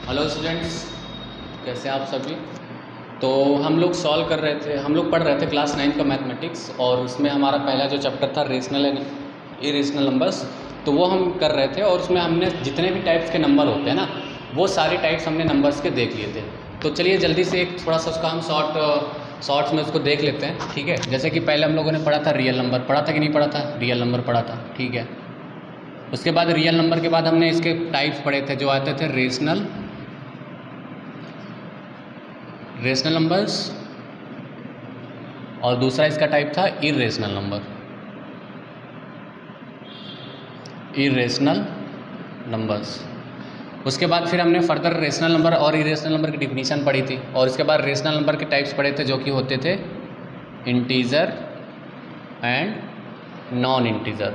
Hello students, कैसे आप सभी। तो हम लोग सॉल्व कर रहे थे, हम लोग पढ़ रहे थे क्लास 9 का मैथमेटिक्स, और उसमें हमारा पहला जो चैप्टर था रेशनल एंड इरेशनल नंबर्स, तो वो हम कर रहे थे। और उसमें हमने जितने भी टाइप्स के नंबर होते हैं ना, वो सारे टाइप्स हमने नंबर्स के देख लिए थे। तो चलिए जल्दी से एक थोड़ा सा उसका हम शॉर्ट्स में उसको देख लेते हैं, ठीक है। जैसे कि पहले हम लोगों ने पढ़ा था रियल नंबर, पढ़ा था कि नहीं पढ़ा था, रियल नंबर पढ़ा था, ठीक है। उसके बाद रियल नंबर के बाद हमने इसके टाइप्स पढ़े थे जो आते थे रेशनल नंबर्स, और दूसरा इसका टाइप था इरेशनल नंबर्स। उसके बाद फिर हमने फर्दर रेशनल नंबर और इरेशनल नंबर की डिफिनीशन पढ़ी थी, और इसके बाद रेशनल नंबर के टाइप्स पढ़े थे जो कि होते थे इंटीजर एंड नॉन इंटीजर,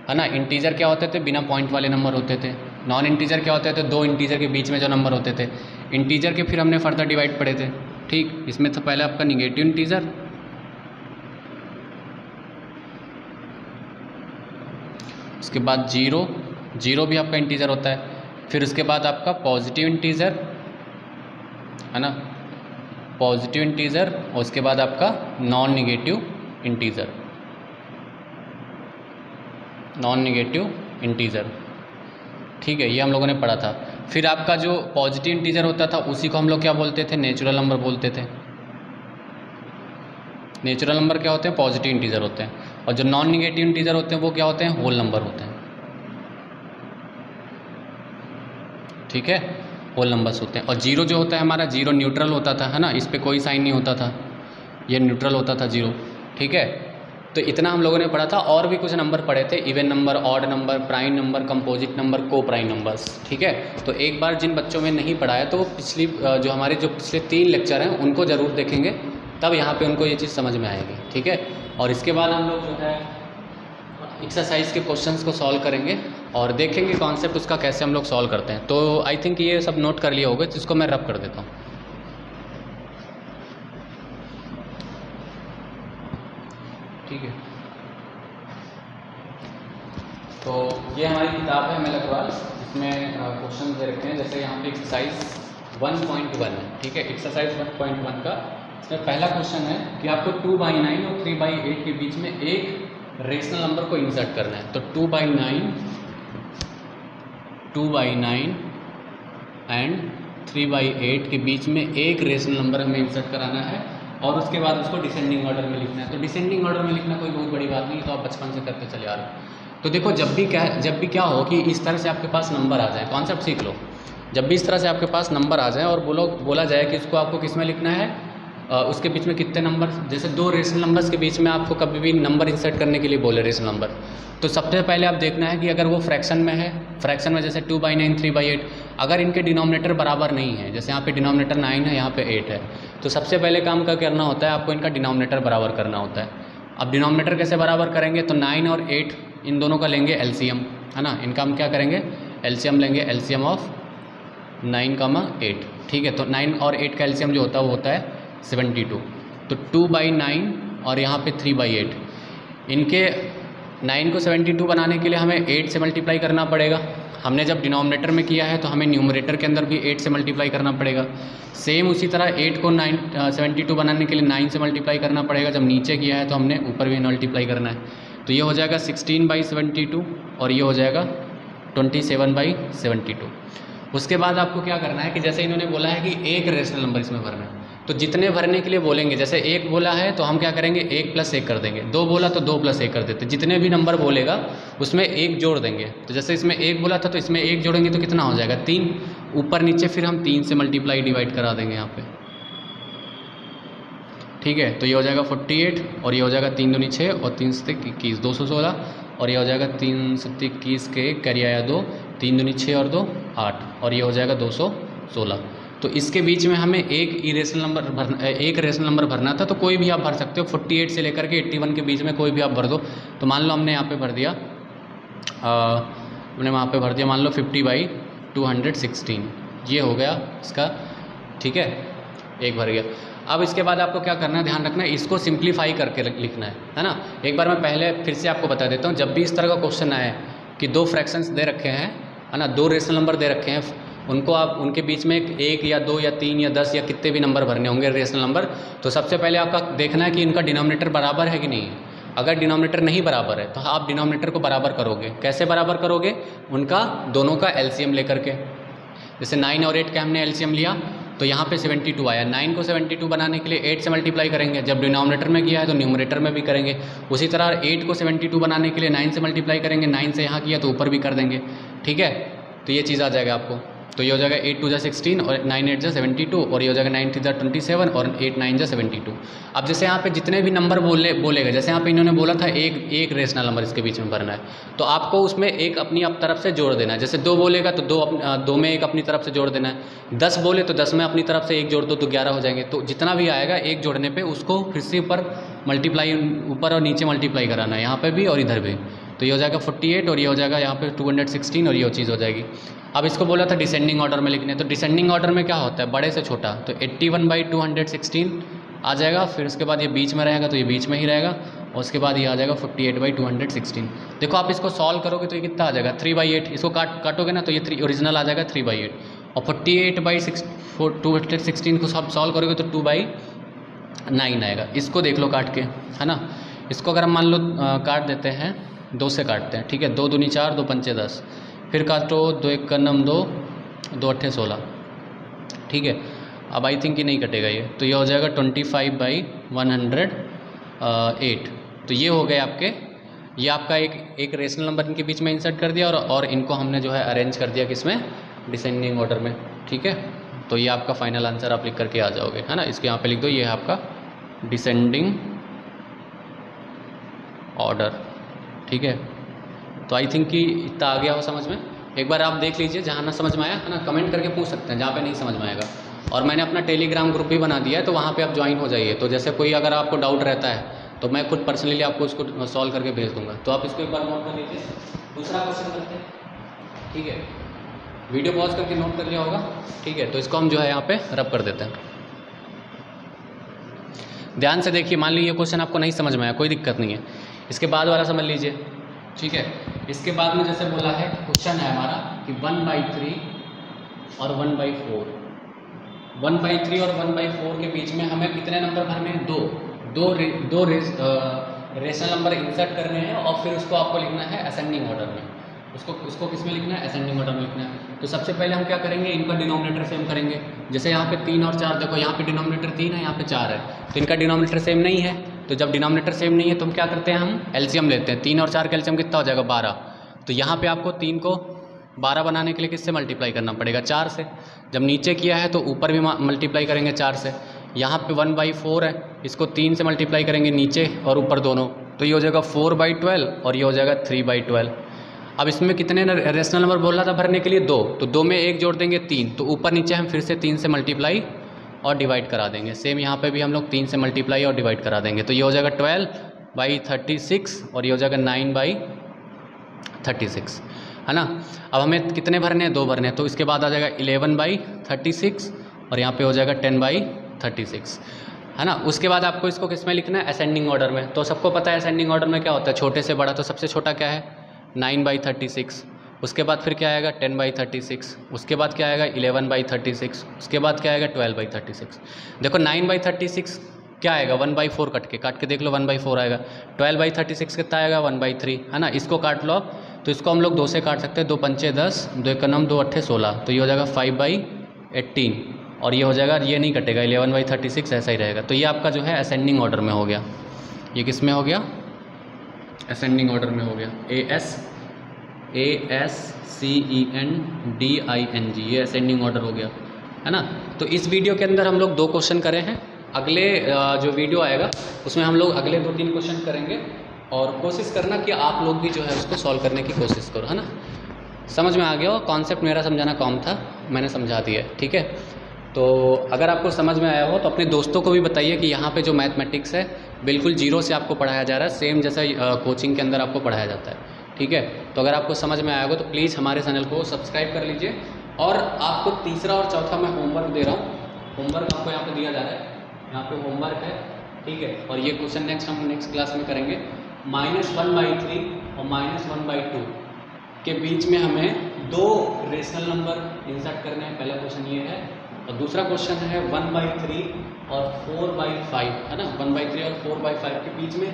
है ना। इंटीजर क्या होते थे, बिना पॉइंट वाले नंबर होते थे। नॉन इंटीजर क्या होते थे, दो इंटीजर के बीच में जो नंबर होते थे। इंटीजर के फिर हमने फर्दर डिवाइड पढ़े थे, ठीक। इसमें तो पहले आपका निगेटिव इंटीजर, उसके बाद जीरो भी आपका इंटीजर होता है। फिर उसके बाद आपका पॉजिटिव इंटीजर, है ना, पॉजिटिव इंटीजर, और उसके बाद आपका नॉन निगेटिव इंटीजर, ठीक है। ये हम लोगों ने पढ़ा था। फिर आपका जो पॉजिटिव इंटीजर होता था उसी को हम लोग क्या बोलते थे, नेचुरल नंबर बोलते थे। नेचुरल नंबर क्या होते हैं, पॉजिटिव इंटीजर होते हैं। और जो नॉन निगेटिव इंटीजर होते हैं वो क्या होते हैं, होल नंबर होते हैं, ठीक है, होल नंबर्स होते हैं। और जीरो जो होता है हमारा, जीरो न्यूट्रल होता था, है ना, इस पर कोई साइन नहीं होता था, ये न्यूट्रल होता था जीरो, ठीक है। तो इतना हम लोगों ने पढ़ा था। और भी कुछ नंबर पढ़े थे, even number, odd number, prime number, composite number, को प्राइम नंबर्स, ठीक है। तो एक बार जिन बच्चों में नहीं पढ़ा है तो वो पिछले 3 लेक्चर हैं उनको ज़रूर देखेंगे, तब यहाँ पे उनको ये चीज़ समझ में आएगी, ठीक है। और इसके बाद हम लोग जो है एक्सरसाइज के क्वेश्चंस को सॉल्व करेंगे और देखेंगे कॉन्सेप्ट उसका कैसे हम लोग सॉल्व करते हैं। तो आई थिंक ये सब नोट कर लिया होगा, जिसको मैं रब कर देता हूँ, ठीक है। तो ये हमारी किताब है मेल अग्रवाल, इसमें क्वेश्चन दे रखे हैं। जैसे यहाँ पे एक्सरसाइज 1.1 है, ठीक है। एक्सरसाइज 1.1 का इसमें पहला क्वेश्चन है कि आपको 2/9 और 3/8 के बीच में एक रेशनल नंबर को इंसर्ट करना है। तो 2/9 एंड 3/8 के बीच में एक रेशनल नंबर हमें इंसर्ट कराना है, और उसके बाद उसको डिसेंडिंग ऑर्डर में लिखना है। तो डिसेंडिंग ऑर्डर में लिखना कोई बहुत बड़ी बात नहीं, तो आप बचपन से करते चले आ रहे हो। तो देखो, जब भी क्या हो कि इस तरह से आपके पास नंबर आ जाए, कॉन्सेप्ट सीख लो। जब भी इस तरह से आपके पास नंबर आ जाए और बोला जाए कि इसको आपको किस में लिखना है, उसके बीच में कितने नंबर, जैसे दो रेशनल नंबर्स के बीच में आपको कभी भी नंबर इंसर्ट करने के लिए बोले रेशनल नंबर, तो सबसे पहले आप देखना है कि अगर वो फ्रैक्शन में है, फ्रैक्शन में जैसे 2/9 3/8, अगर इनके डिनोमिनेटर बराबर नहीं है, जैसे यहाँ पे डिनोमिनेटर 9 है, यहाँ पे 8 है, तो सबसे पहले काम क्या करना होता है, आपको इनका डिनोमिनेटर बराबर करना होता है। अब डिनोमिनेटर कैसे बराबर करेंगे, तो 9 और 8 इन दोनों का लेंगे एलसीएम, है ना। इनका हम क्या करेंगे, एलसीएम लेंगे, एलसीएम ऑफ 9, 8, ठीक है। तो 9 और 8 का एलसीएम जो होता है वो होता है 72। तो 2/9 और यहाँ पे 3/8, इनके 9 को 72 बनाने के लिए हमें 8 से मल्टीप्लाई करना पड़ेगा। हमने जब डिनोमिनेटर में किया है तो हमें न्यूमरेटर के अंदर भी 8 से मल्टीप्लाई करना पड़ेगा। सेम उसी तरह 8 को 72 बनाने के लिए 9 से मल्टीप्लाई करना पड़ेगा। जब नीचे किया है तो हमने ऊपर भी मल्टीप्लाई करना है। तो ये हो जाएगा 16/72 और ये हो जाएगा 27/72। उसके बाद आपको क्या करना है कि जैसे इन्होंने बोला है कि एक रेशनल नंबर इसमें भरना है, तो जितने भरने के लिए बोलेंगे, जैसे 1 बोला है तो हम क्या करेंगे, 1 + 1 कर देंगे। 2 बोला तो 2 + 1 कर देते। जितने भी नंबर बोलेगा उसमें 1 जोड़ देंगे। तो जैसे इसमें 1 बोला था तो इसमें 1 जोड़ेंगे तो कितना हो जाएगा, 3। ऊपर नीचे फिर हम 3 से मल्टीप्लाई डिवाइड करा देंगे यहाँ पे, ठीक है। तो ये हो जाएगा 48, और ये हो जाएगा 3 दूनी 6 और 3 × 21 216, और ये हो जाएगा 3 × 21 के कैरी आया 2, 3 दूनी 6 और 2 8, और ये हो जाएगा 216। तो इसके बीच में हमें एक रेशनल नंबर भरना था। तो कोई भी आप भर सकते हो, 48 से लेकर के 81 के बीच में कोई भी आप भर दो। तो मान लो हमने यहाँ पे भर दिया, हमने वहाँ पे भर दिया, मान लो 50/216, ये हो गया इसका, ठीक है, एक भर गया। अब इसके बाद आपको क्या करना है, ध्यान रखना है, इसको सिंप्लीफाई करके लिखना है ना। एक बार मैं पहले फिर से आपको बता देता हूँ, जब भी इस तरह का क्वेश्चन आए कि दो फ्रैक्शंस दे रखे हैं है ना। 2 रेशनल नंबर दे रखे हैं, उनको आप उनके बीच में 1 या 2 या 3 या 10 या कितने भी नंबर भरने होंगे रेशनल नंबर। तो सबसे पहले आपका देखना है कि इनका डिनोमिनेटर बराबर है कि नहीं है। अगर डिनोमिनेटर नहीं बराबर है तो आप डिनोमिनेटर को बराबर करोगे। कैसे बराबर करोगे? उनका दोनों का एलसीएम लेकर के। जैसे 9 और 8 का हमने एलसीएम लिया तो यहाँ पे 72 आया। 9 को 72 बनाने के लिए 8 से मल्टीप्लाई करेंगे, जब डिनोमिनेटर में किया है तो न्यूमरेटर में भी करेंगे। उसी तरह 8 को 72 बनाने के लिए 9 से मल्टीप्लाई करेंगे, 9 से यहाँ किया तो ऊपर भी कर देंगे, ठीक है। तो ये चीज़ आ जाएगा आपको। तो ये हो जाएगा 8 2 जा 16 और 9 8 जा 72 और ये हो जाएगा 9 3 जा 27 और 8 9 जा 72। अब जैसे यहाँ पे जितने भी नंबर बोलेगा, जैसे यहाँ पे इन्होंने बोला था एक रेशनल नंबर इसके बीच में भरना है, तो आपको उसमें एक अपनी तरफ से जोड़ देना है। जैसे 2 बोलेगा तो 2 में एक अपनी तरफ से जोड़ देना है। 10 बोले तो 10 में अपनी तरफ से एक जोड़ दो तो 11 हो जाएंगे। तो जितना भी आएगा एक जोड़ने पर उसको फिर से ऊपर मल्टीप्लाई, ऊपर और नीचे मल्टीप्लाई कराना है, यहाँ पर भी और इधर भी। तो ये हो जाएगा 48 और ये हो जाएगा यहाँ पे 216 और ये चीज़ हो जाएगी। अब इसको बोला था डिसेंडिंग ऑर्डर में लिखने, तो डिसेंडिंग ऑर्डर में क्या होता है? बड़े से छोटा। तो 81/216 आ जाएगा, फिर उसके बाद ये बीच में रहेगा तो ये बीच में ही रहेगा और उसके बाद ये आ जाएगा 48/216। देखो आप इसको सॉल्व करोगे तो ये कितना आ जाएगा? 3/8। इसको काटोगे ना तो ये 3 ओरिजिनल आ जाएगा 3/8 और 48/216 को सब सॉल्व करोगे तो 2/9 आएगा। इसको देख लो काट के, है ना। इसको अगर हम मान लो काट देते हैं, 2 से काटते हैं, ठीक है। 2 दूनी 4 2 पंचे 10, फिर काटो 2 1 का 9 2 2 8 16, ठीक है। अब आई थिंक कि नहीं कटेगा ये, तो ये हो जाएगा 25/108। तो ये हो गए आपके, ये आपका एक रेशनल नंबर इनके बीच में इंसर्ट कर दिया और इनको हमने जो है अरेंज कर दिया किसमें? डिसेंडिंग ऑर्डर में, ठीक है। तो ये आपका फाइनल आंसर आप लिख करके आ जाओगे, है ना। इसको यहाँ पे लिख दो, ये है आपका डिसेंडिंग ऑर्डर, ठीक है। तो आई थिंक कि इतना आ गया हो समझ में। एक बार आप देख लीजिए, जहाँ ना समझ में आया, है ना, कमेंट करके पूछ सकते हैं जहाँ पे नहीं समझ में आएगा। और मैंने अपना टेलीग्राम ग्रुप भी बना दिया है, तो वहाँ पे आप ज्वाइन हो जाइए। तो जैसे कोई अगर आपको डाउट रहता है तो मैं खुद पर्सनली आपको उसको सॉल्व करके भेज दूँगा। तो आप इसको एक बार नोट कर लीजिए। दूसरा क्वेश्चन करते हैं, ठीक है। वीडियो पॉज करके नोट कर लिया होगा, ठीक है। तो इसको हम जो है यहाँ पर रब कर देते हैं। ध्यान से देखिए, मान लीजिए ये क्वेश्चन आपको नहीं समझ में आया, कोई दिक्कत नहीं है, इसके बाद वाला समझ लीजिए, ठीक है। इसके बाद में जैसे बोला है, क्वेश्चन है हमारा कि 1/3 और 1/4, 1/3 और 1/4 के बीच में हमें कितने नंबर भरने हैं? दो रेशनल नंबर इंसर्ट करने हैं और फिर उसको आपको लिखना है असेंडिंग ऑर्डर में। उसको किस में लिखना है? असेंडिंग ऑर्डर में लिखना है। तो सबसे पहले हम क्या करेंगे? इनका डिनोमिनेटर सेम करेंगे। जैसे यहाँ पे 3 और 4, देखो यहाँ पे डिनोमिनेटर 3 है, यहाँ पे 4 है, तो इनका डिनोमिनेटर सेम नहीं है। तो जब डिनोमिनेटर सेम नहीं है तो हम क्या करते हैं? हम एलसीएम लेते हैं। 3 और 4 का एलसीएम कितना हो जाएगा? 12। तो यहाँ पे आपको 3 को 12 बनाने के लिए किससे मल्टीप्लाई करना पड़ेगा? 4 से। जब नीचे किया है तो ऊपर भी मल्टीप्लाई करेंगे 4 से। यहाँ पे 1/4 है, इसको 3 से मल्टीप्लाई करेंगे नीचे और ऊपर दोनों, तो ये हो जाएगा 4/12 और ये हो जाएगा 3/12। अब इसमें कितने रेशनल नंबर बोल रहा था भरने के लिए? 2। तो 2 में एक जोड़ देंगे 3, तो ऊपर नीचे हम फिर से 3 से मल्टीप्लाई और डिवाइड करा देंगे। सेम यहाँ पे भी हम लोग 3 से मल्टीप्लाई और डिवाइड करा देंगे। तो ये हो जाएगा 12/36 और ये हो जाएगा 9/36, है ना। अब हमें कितने भरने हैं? 2 भरने हैं। तो इसके बाद आ जाएगा 11/36 और यहाँ पे हो जाएगा 10/36, है ना। उसके बाद आपको इसको किस में लिखना है? असेंडिंग ऑर्डर में। तो सबको पता है असेंडिंग ऑर्डर में क्या होता है, छोटे से बड़ा। तो सबसे छोटा क्या है? 9/36। उसके बाद फिर क्या आएगा? 10/36। उसके बाद क्या आएगा? 11/36। उसके बाद क्या आएगा? 12/36। देखो 9/36 क्या आएगा? 1/4 काट के देख लो, 1/4 आएगा। 12/36 कितना आएगा? 1/3, है ना। इसको काट लो आप, तो इसको हम लोग 2 से काट सकते हैं। 2 पंचे 10, 2 1 9 2 8 16, तो ये हो जाएगा 5/18 और ये हो जाएगा, ये नहीं कटेगा, 11/36 ऐसा ही रहेगा। तो ये आपका जो है असेंडिंग ऑर्डर में हो गया। ये किस में हो गया? असेंडिंग ऑर्डर में हो गया। ASCENDING, ये असेंडिंग ऑर्डर हो गया, है ना। तो इस वीडियो के अंदर हम लोग 2 क्वेश्चन करे हैं। अगले जो वीडियो आएगा उसमें हम लोग अगले 2-3 क्वेश्चन करेंगे और कोशिश करना कि आप लोग भी जो है उसको सॉल्व करने की कोशिश करो, है ना। समझ में आ गया हो? कॉन्सेप्ट मेरा समझाना कम था, मैंने समझा दिया, ठीक है। तो अगर आपको समझ में आया हो तो अपने दोस्तों को भी बताइए कि यहाँ पे जो मैथमेटिक्स है बिल्कुल 0 से आपको पढ़ाया जा रहा है, सेम जैसा कोचिंग के अंदर आपको पढ़ाया जाता है, ठीक है। तो अगर आपको समझ में आया हो तो प्लीज़ हमारे चैनल को सब्सक्राइब कर लीजिए। और आपको तीसरा और चौथा मैं होमवर्क दे रहा हूँ। होमवर्क आपको यहाँ पे दिया जा रहा है, यहाँ पे होमवर्क है, ठीक है। और ये क्वेश्चन हम नेक्स्ट क्लास में करेंगे। -1/3 और -1/2 के बीच में हमें 2 रेशनल नंबर इंसर्ट करने हैं। पहला क्वेश्चन ये है, और दूसरा क्वेश्चन है 1/3 और 4/5, है ना। 1/3 और 4/5 के बीच में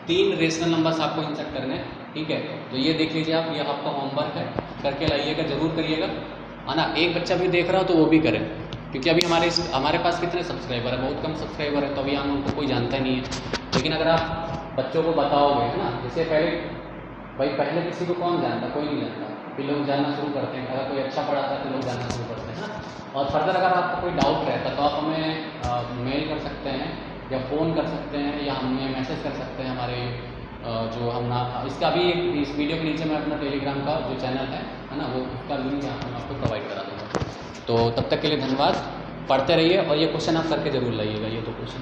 3 रेशनल नंबर्स आपको इंसर्ट करने हैं, ठीक है। तो ये देख लीजिए आप, ये आपका होमवर्क है, करके लाइएगा, ज़रूर करिएगा, है ना। एक बच्चा भी देख रहा हो तो वो भी करें, क्योंकि अभी हमारे पास कितने सब्सक्राइबर है, बहुत कम सब्सक्राइबर है, तो अभी हम उनको कोई जानता नहीं है। लेकिन अगर आप बच्चों को बताओगे, है ना, जैसे पहले किसी को कौन जानता, कोई नहीं जानता, फिर लोग जानना शुरू करते हैं। अगर कोई अच्छा पढ़ाता है तो लोग जानना शुरू करते हैं ना। और फर्दर अगर आपको कोई डाउट रहता तो आप हमें मेल कर सकते हैं, या फ़ोन कर सकते हैं, या हमें मैसेज कर सकते हैं। हमारे जो हम ना इसका भी इस वीडियो के नीचे मैं अपना टेलीग्राम का जो चैनल है ना, वो उसका लिंक यहाँ पर मैं आपको प्रोवाइड करा दूँगा। तो तब तक के लिए धन्यवाद, पढ़ते रहिए, और ये क्वेश्चन आप करके ज़रूर लाइएगा, ये 2 क्वेश्चन।